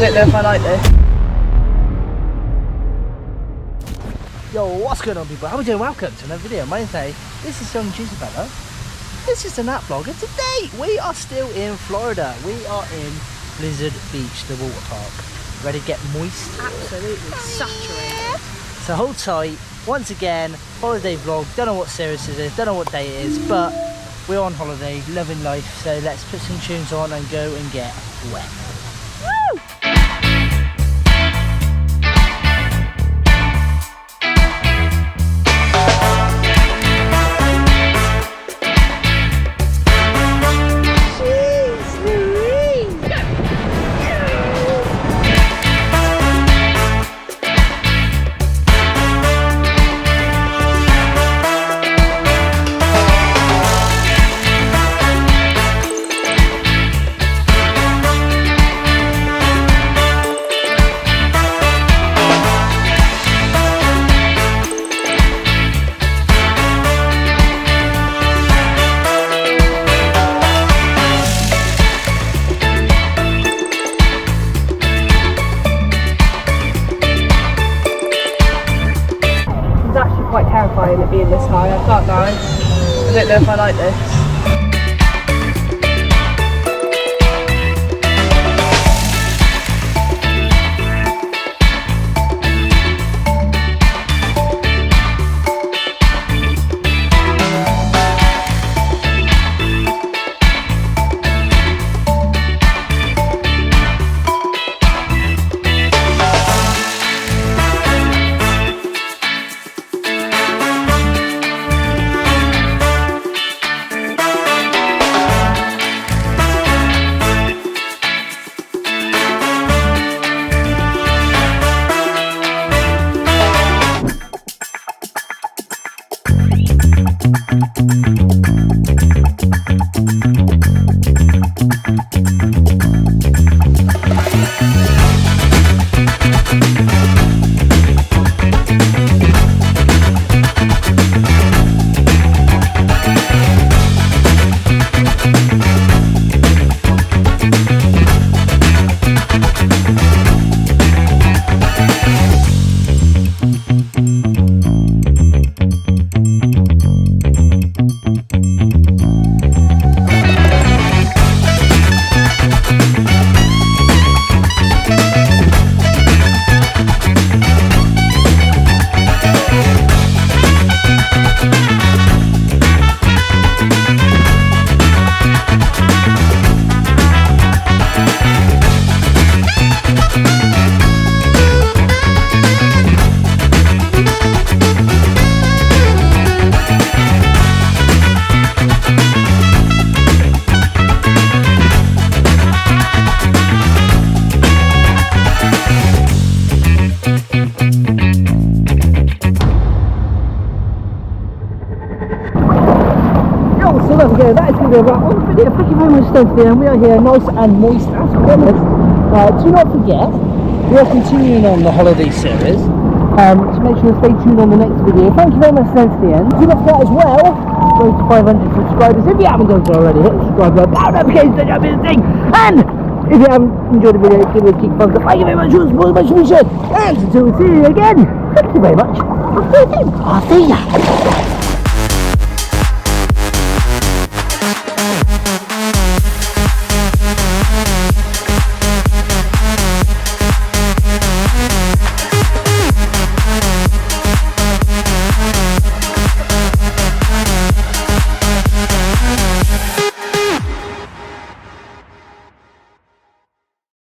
Don't know if I like this. Yo, what's going on, people? How are we doing? Welcome to another video. My name's Dave. This is Young Juicy Fella. This is the Nat Vlog, and today we are still in Florida. We are in Blizzard Beach, the water park. Ready to get moist? Absolutely saturated. So hold tight. Once again, holiday vlog. Don't know what series it is, don't know what day it is, but we're on holiday, loving life. So let's put some tunes on and go and get wet. Woo! Quite terrifying it being this high, I can't lie. I don't know if I like this. So that is going to be a wrap on the video. Thank you very much for staying. We are here nice and moist as promised. Do not forget, we are continuing on the holiday series. So make sure to stay tuned on the next video. Thank you very much for staying to the end. Do not forget as well, go to 500 subscribers. If you haven't done so already, hit the subscribe button, down notifications, don't have anything. And if you haven't enjoyed the video, give it a kick thumbs up. Thank you very much for the support, much appreciated. And until we see you again, thank you very much. I'll see you.